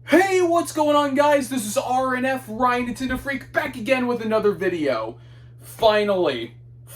Hey, what's going on, guys? This is RNF, Ryan Nintendo Freak, back again with another video. Finally,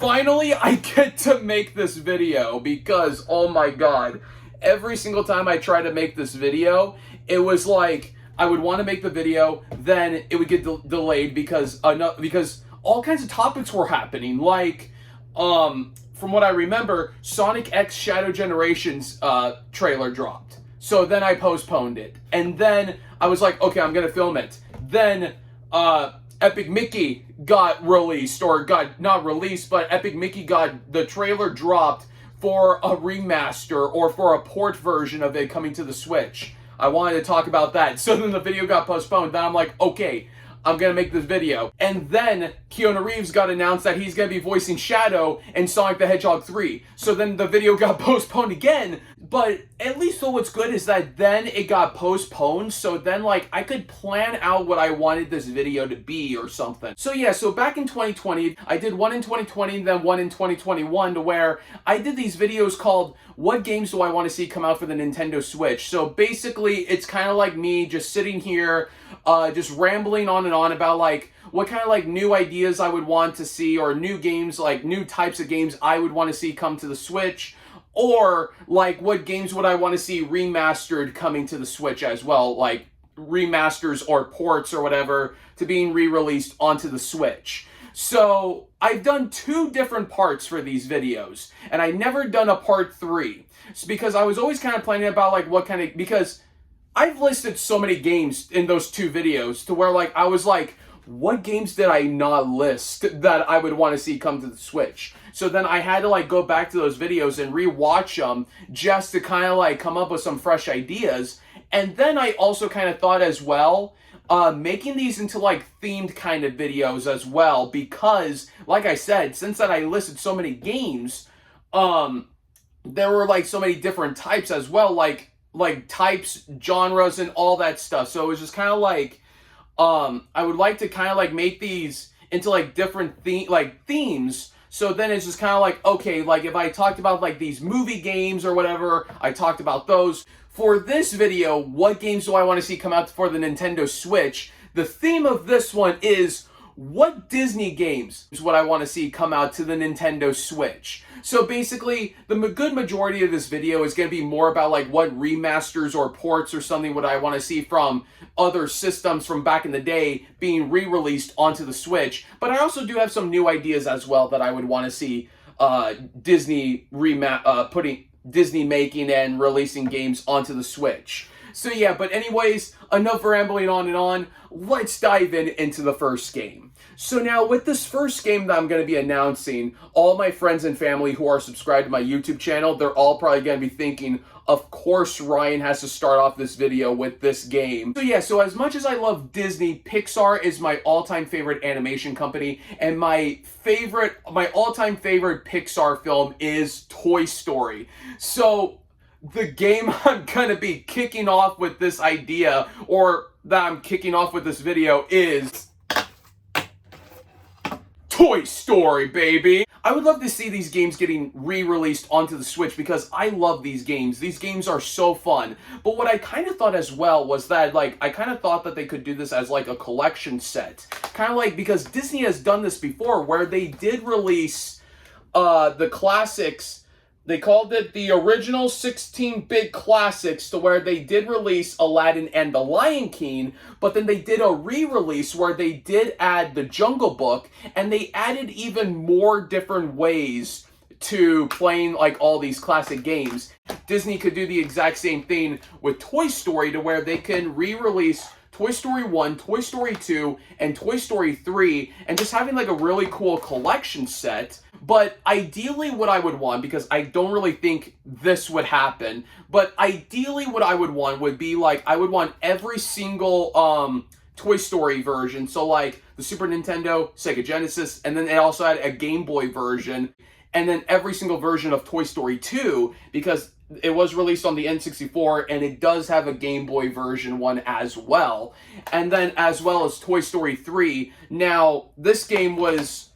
I get to make this video because, oh my god, every single time I try to make this video, it was like, I would want to make the video, then it would get delayed because all kinds of topics were happening, like, from what I remember, Sonic X Shadow Generations trailer dropped. So then I postponed it. And then I was like, okay, I'm going to film it. Then Epic Mickey got released, or got not released, but Epic Mickey got the trailer dropped for a remaster or for a port version of it coming to the Switch. I wanted to talk about that. So then the video got postponed. Then I'm like, okay, I'm going to make this video. And then Keanu Reeves got announced that he's going to be voicing Shadow in Sonic the Hedgehog 3. So then the video got postponed again. But at least though what's good is that then it got postponed. So then like I could plan out what I wanted this video to be or something. So yeah, so back in 2020, I did one in 2020, then one in 2021 to where I did these videos called What Games Do I Want to See Come Out for the Nintendo Switch? So basically it's kind of like me just sitting here just rambling on and on about like what kind of like new ideas I would want to see, or new games, like new types of games I would want to see come to the Switch, or like what games would I want to see remastered coming to the Switch as well, like remasters or ports or whatever to being re-released onto the Switch. So I've done two different parts for these videos, and I never done a part 3. It's because I was always kind of planning about like what kind of, because I've listed so many games in those two videos to where like I was like, what games did I not list that I would want to see come to the Switch? So then I had to like go back to those videos and rewatch them just to kind of like come up with some fresh ideas. And then I also kind of thought as well, making these into like themed kind of videos as well, because like I said, since that I listed so many games, there were like so many different types as well, like types, genres, and all that stuff. So it was just kind of like, I would like to kind of like make these into like different themes. So then it's just kind of like, okay, like if I talked about like these movie games or whatever, I talked about those. For this video, what games do I want to see come out for the Nintendo Switch? The theme of this one is what Disney games is what I want to see come out to the Nintendo Switch. So basically, the good majority of this video is going to be more about like what remasters or ports or something what I want to see from other systems from back in the day being re-released onto the Switch. But I also do have some new ideas as well that I would want to see Disney making and releasing games onto the Switch. So yeah, but anyways, enough rambling on and on. Let's dive into the first game. So now with this first game that I'm going to be announcing, all my friends and family who are subscribed to my YouTube channel, they're all probably going to be thinking, of course Ryan has to start off this video with this game. So yeah, so as much as I love Disney, Pixar is my all-time favorite animation company, and my all-time favorite Pixar film is Toy Story. So the game I'm going to be kicking off with this idea, or that I'm kicking off with this video, is Toy Story, baby! I would love to see these games getting re-released onto the Switch because I love these games. These games are so fun. But what I kind of thought as well was that, like, I kind of thought that they could do this as, like, a collection set. Kind of like, because Disney has done this before, where they did release the classics. They called it the original 16-bit classics, to where they did release Aladdin and The Lion King, but then they did a re-release where they did add The Jungle Book, and they added even more different ways to playing like all these classic games. Disney could do the exact same thing with Toy Story, to where they can re-release Toy Story 1, Toy Story 2, and Toy Story 3, and just having like a really cool collection set. But ideally what I would want, because I don't really think this would happen, but ideally what I would want would be like, I would want every single Toy Story version. So like the Super Nintendo, Sega Genesis, and then they also had a Game Boy version, and then every single version of Toy Story 2, because it was released on the N64, and it does have a Game Boy version one as well. And then as well as Toy Story 3. Now, this game is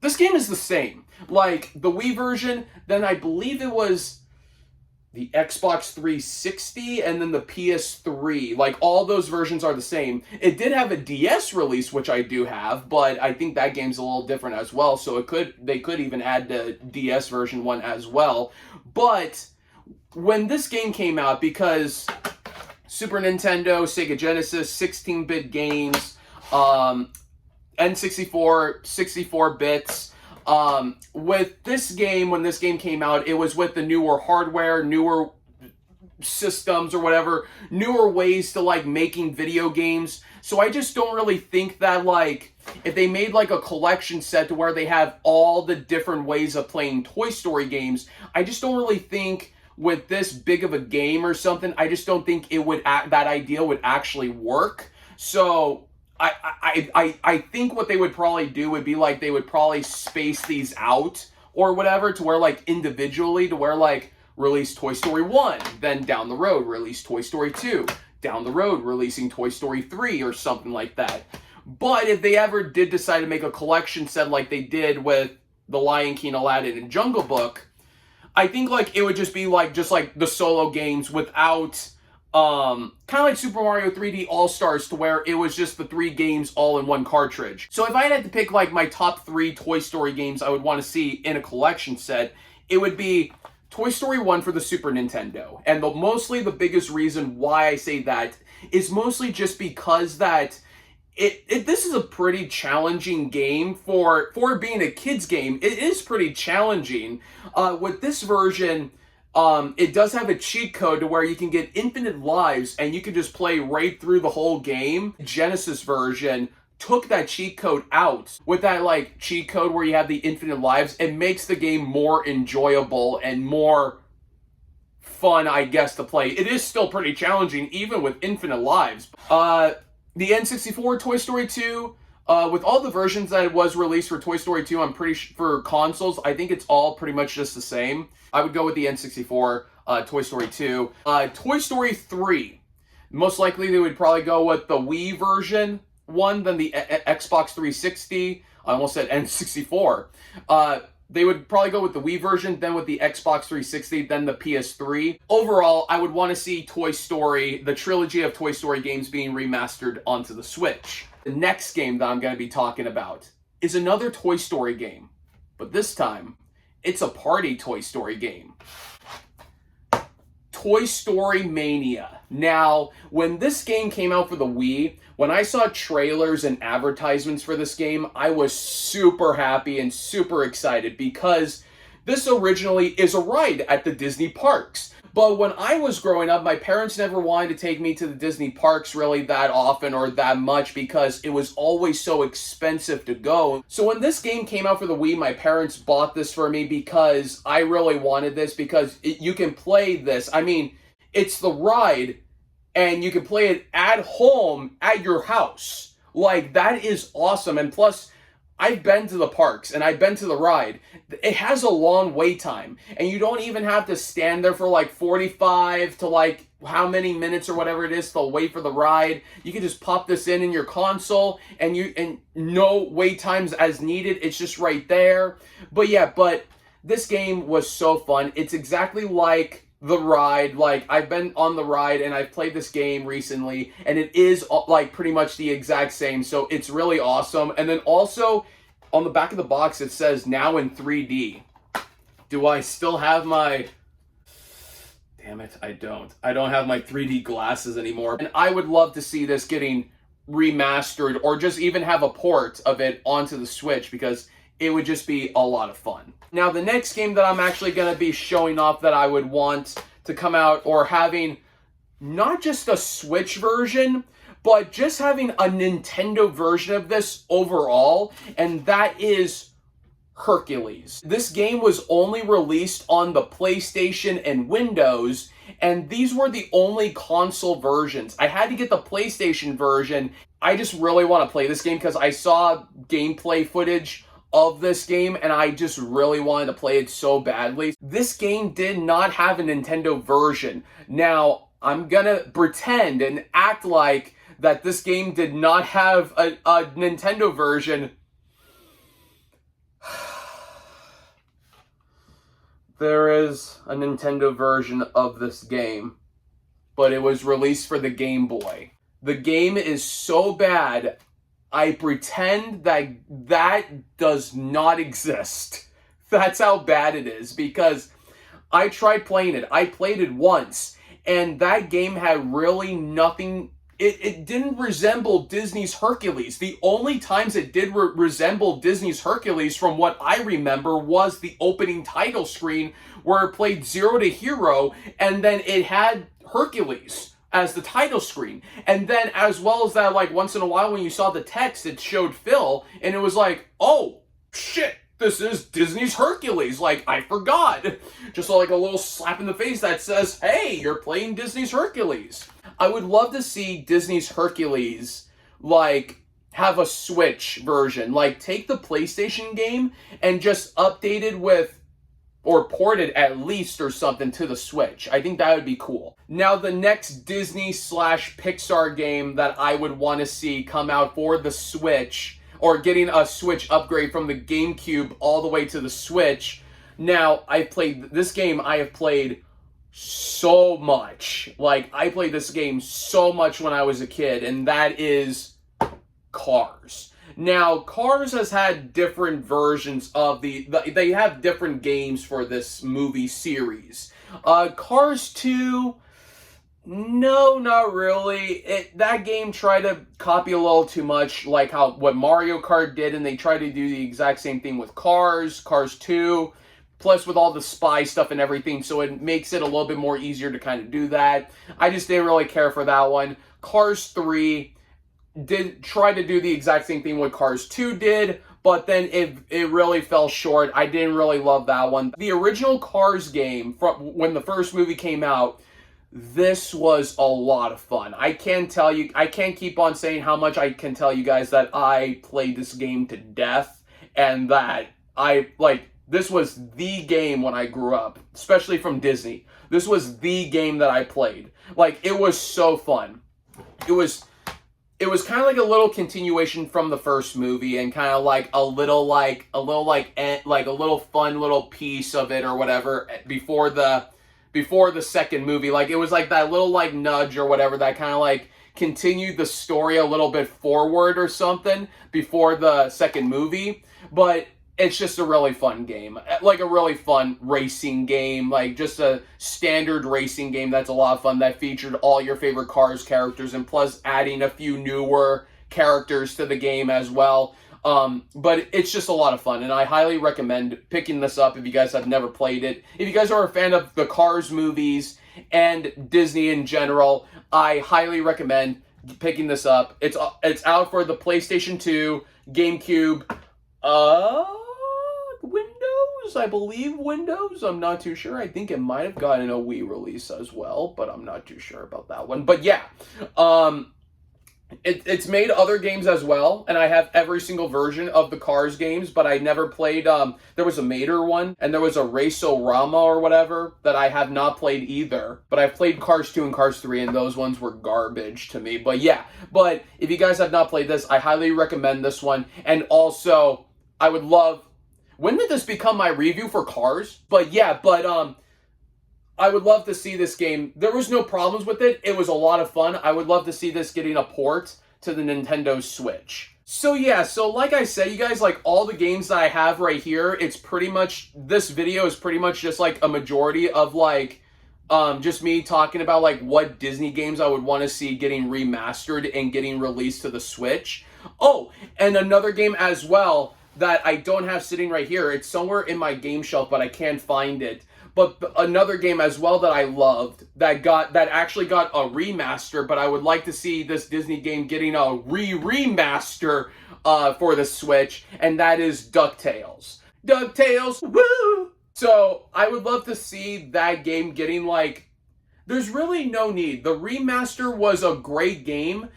the same. Like, the Wii version, then I believe it was the Xbox 360, and then the PS3. Like, all those versions are the same. It did have a DS release, which I do have, but I think that game's a little different as well, so they could even add the DS version one as well. But when this game came out, because Super Nintendo, Sega Genesis, 16-bit games, N64, 64 bits. With this game, when this game came out, it was with the newer hardware, newer systems or whatever, newer ways to like making video games. So I just don't really think that like if they made like a collection set to where they have all the different ways of playing Toy Story games, I just don't really think with this big of a game or something, I just don't think it would that idea would actually work. So I think what they would probably do would be like they would probably space these out or whatever to where like individually to where like release Toy Story 1, then down the road release Toy Story 2, down the road releasing Toy Story 3 or something like that. But if they ever did decide to make a collection set like they did with The Lion King, Aladdin, and Jungle Book, I think like it would just be like the solo games without kind of like Super Mario 3D All-Stars to where it was just the 3 games all in one cartridge. So if I had to pick like my top 3 Toy Story games I would want to see in a collection set, it would be Toy Story 1 for the Super Nintendo. And mostly the biggest reason why I say that is mostly just because that this is a pretty challenging game for being a kid's game. It is pretty challenging. With this version, it does have a cheat code to where you can get infinite lives and you can just play right through the whole game. Genesis version took that cheat code out. With that like cheat code where you have the infinite lives, it makes the game more enjoyable and more fun, I guess, to play. It is still pretty challenging even with infinite lives. The N64 Toy Story 2, with all the versions that it was released for Toy Story 2, I'm pretty sure for consoles, I think it's all pretty much just the same. I would go with the N64, Toy Story 2. Toy Story 3, most likely they would probably go with the Wii version one, then the Xbox 360. I almost said N64. They would probably go with the Wii version, then with the Xbox 360, then the PS3. Overall, I would want to see Toy Story, the trilogy of Toy Story games being remastered onto the Switch. The next game that I'm going to be talking about is another Toy Story game, but this time, it's a party Toy Story game. Toy Story Mania. Now, when this game came out for the Wii, when I saw trailers and advertisements for this game, I was super happy and super excited because this originally is a ride at the Disney parks. But when I was growing up, my parents never wanted to take me to the Disney parks really that often or that much because it was always so expensive to go. So when this game came out for the Wii, my parents bought this for me because I really wanted this because you can play this. I mean, it's the ride and you can play it at home at your house. Like, that is awesome. And plus, I've been to the parks and I've been to the ride. It has a long wait time and you don't even have to stand there for like 45 to like how many minutes or whatever it is to wait for the ride. You can just pop this in your console and no wait times as needed. It's just right there. But yeah, this game was so fun. It's exactly like the ride. Like, I've been on the ride and I've played this game recently and it is like pretty much the exact same. So it's really awesome. And then also on the back of the box, it says now in 3D. Do I still have my... Damn it, I don't. I don't have my 3D glasses anymore. And I would love to see this getting remastered or just even have a port of it onto the Switch because it would just be a lot of fun. Now, the next game that I'm actually going to be showing off that I would want to come out or having not just a Switch version, but just having a Nintendo version of this overall, and that is Hercules. This game was only released on the PlayStation and Windows, and these were the only console versions. I had to get the PlayStation version. I just really want to play this game because I saw gameplay footage of this game and I just really wanted to play it so badly. This game did not have a Nintendo version. Now, I'm gonna pretend and act like that this game did not have a Nintendo version. There is a Nintendo version of this game, but it was released for the Game Boy. The game is so bad, I pretend that that does not exist. That's how bad it is, because I tried playing it. I played it once, and that game had really nothing. It didn't resemble Disney's Hercules. The only times it did resemble Disney's Hercules, from what I remember, was the opening title screen where it played Zero to Hero, and then it had Hercules as the title screen. And then, as well as that, like, once in a while when you saw the text, it showed Phil, and it was like, oh, shit, this is Disney's Hercules. Like, I forgot. Just like a little slap in the face that says, hey, you're playing Disney's Hercules. I would love to see Disney's Hercules, like, have a Switch version. Like, take the PlayStation game and just update it with, or port it at least or something to the Switch. I think that would be cool. Now, the next Disney/Pixar game that I would want to see come out for the Switch, or getting a Switch upgrade from the GameCube all the way to the Switch. Now, I've played this game, I have played so much. Like, I played this game so much when I was a kid, and that is Cars. Now, Cars has had different versions of they have different games for this movie series. Cars 2, no, not really. That game tried to copy a little too much, like what Mario Kart did, and they tried to do the exact same thing with Cars 2, plus with all the spy stuff and everything, so it makes it a little bit more easier to kind of do that. I just didn't really care for that one. Cars 3 did try to do the exact same thing what Cars 2 did, but then it really fell short. I didn't really love that one. The original Cars game, from when the first movie came out, this was a lot of fun. I can't keep on saying how much I can tell you guys that I played this game to death, and that this was the game when I grew up, especially from Disney. This was the game that I played. Like, it was so fun. It was kind of like a little continuation from the first movie, and kind of like a little fun little piece of it or whatever before the second movie. Like, it was like that little like nudge or whatever that kind of like continued the story a little bit forward or something before the second movie. But it's just a really fun game, like a really fun racing game, like just a standard racing game that's a lot of fun, that featured all your favorite Cars characters, and plus adding a few newer characters to the game as well. But it's just a lot of fun, and I highly recommend picking this up if you guys have never played it. If you guys are a fan of the Cars movies and Disney in general, I highly recommend picking this up. It's out for the PlayStation 2, GameCube, Windows, I believe Windows. I'm not too sure. I think it might have gotten a Wii release as well, but I'm not too sure about that one. But yeah, it's made other games as well, and I have every single version of the Cars games, but I never played, there was a Mater one, and there was a Race-O-Rama or whatever that I have not played either. But I've played Cars 2 and Cars 3, and those ones were garbage to me. But yeah, but if you guys have not played this, I highly recommend this one. And also, I would love, when did this become my review for Cars? But yeah, I would love to see this game. There was no problems with it. It was a lot of fun. I would love to see this getting a port to the Nintendo Switch. So yeah, so like I said, you guys, like all the games that I have right here, it's pretty much, this video is pretty much just like a majority of like, just me talking about like what Disney games I would want to see getting remastered and getting released to the Switch. Oh, and another game as well that I don't have sitting right here. It's somewhere in my game shelf, but I can't find it. But another game as well that I loved, that actually got a remaster, but I would like to see this Disney game getting a remaster for the Switch, and that is DuckTales. DuckTales, woo! So I would love to see that game getting like, there's really no need. The remaster was a great game.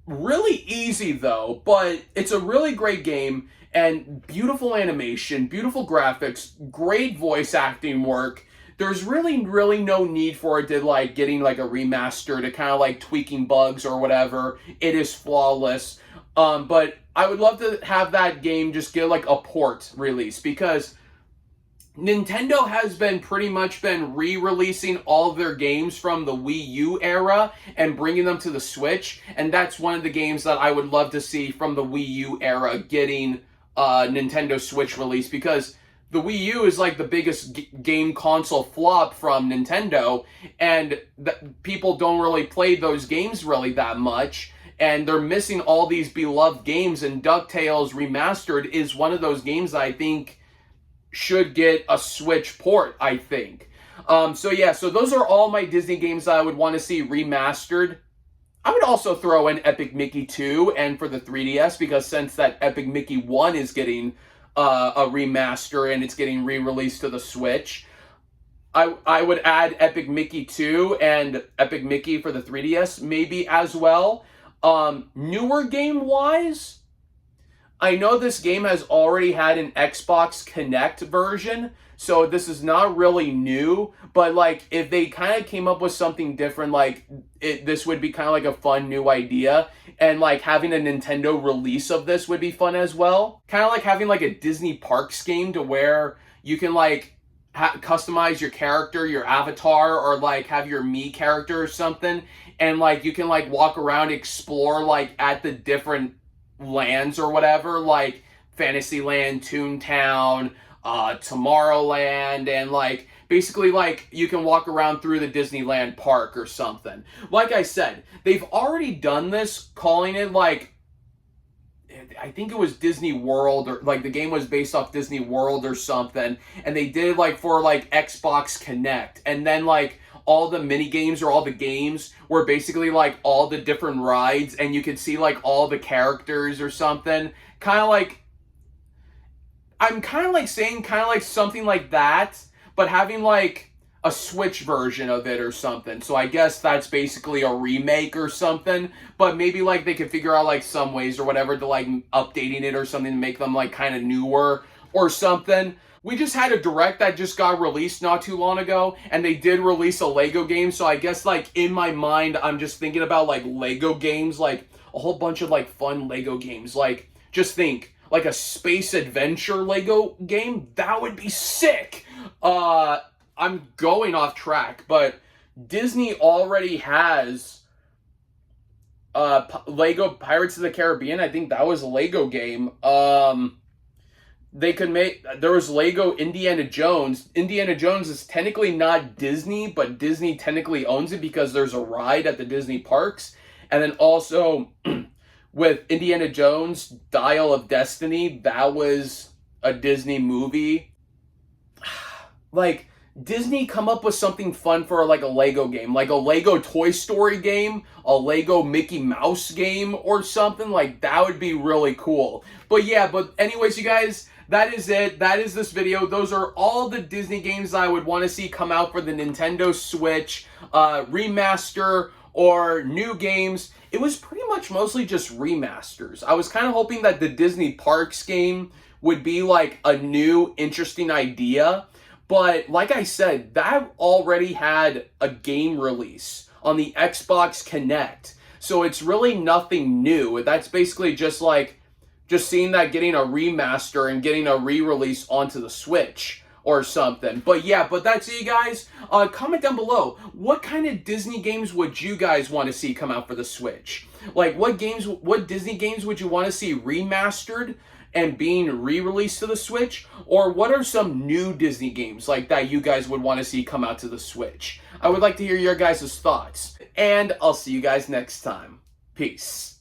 Really easy though, but it's a really great game, and beautiful animation, beautiful graphics, great voice acting work. There's really no need for it to like getting like a remaster to kind of like tweaking bugs or whatever. It is flawless. But I would love to have that game just get like a port release, because Nintendo has been pretty much been re-releasing all of their games from the Wii U era and bringing them to the Switch, and that's one of the games that I would love to see from the Wii U era getting Nintendo Switch release, because the Wii U is like the biggest game console flop from Nintendo, and people don't really play those games really that much, and they're missing all these beloved games, and DuckTales Remastered is one of those games that I think should get a Switch port, I think. So yeah, so those are all my Disney games that I would want to see remastered. I would also throw in Epic Mickey 2 and for the 3DS, because since that Epic Mickey 1 is getting a remaster and it's getting re-released to the Switch, I would add Epic Mickey 2 and Epic Mickey for the 3DS maybe as well. Newer game-wise, I know this game has already had an Xbox Connect version, so this is not really new, but like if they kind of came up with something different, like this would be kind of like a fun new idea, and like having a Nintendo release of this would be fun as well. Kind of like having like a Disney Parks game to where you can like customize your character, your avatar, or like have your Mii character or something, and like you can like walk around, explore like at the different lands or whatever, like Fantasyland, Toontown, Tomorrowland, and like basically like you can walk around through the Disneyland park or something. Like I said, they've already done this, calling it like, I think it was Disney World, or like the game was based off Disney World or something, and they did it like for like Xbox Connect, and then like all the mini games or all the games were basically like all the different rides, and you could see like all the characters or something. Kind of like, I'm kind of like saying kind of like something like that, but having like a Switch version of it or something. So I guess that's basically a remake or something, but maybe like they could figure out like some ways or whatever to like updating it or something to make them like kind of newer or something. We just had a Direct that just got released not too long ago, and they did release a Lego game, so I guess like in my mind I'm just thinking about like Lego games, like a whole bunch of like fun Lego games. Like just think like a space adventure Lego game, that would be sick. I'm going off track, but Disney already has Lego Pirates of the Caribbean. I think that was a Lego game. They could make, there was Lego Indiana Jones. Indiana Jones is technically not Disney, but Disney technically owns it because there's a ride at the Disney parks. And then also with Indiana Jones, Dial of Destiny, that was a Disney movie. Like, Disney come up with something fun for like a Lego game, like a Lego Toy Story game, a Lego Mickey Mouse game or something. Like that would be really cool. But yeah, but anyways, you guys, that is it. That is this video. Those are all the Disney games I would want to see come out for the Nintendo Switch, remaster or new games. It was pretty much mostly just remasters. I was kind of hoping that the Disney Parks game would be like a new interesting idea. But like I said, that already had a game release on the Xbox Connect. So it's really nothing new. That's basically just like, just seeing that getting a remaster and getting a re-release onto the Switch or something. But yeah, but that's it, you guys. Comment down below, what kind of Disney games would you guys want to see come out for the Switch? Like what Disney games would you want to see remastered and being re-released to the Switch? Or what are some new Disney games like that you guys would want to see come out to the Switch? I would like to hear your guys' thoughts. And I'll see you guys next time. Peace.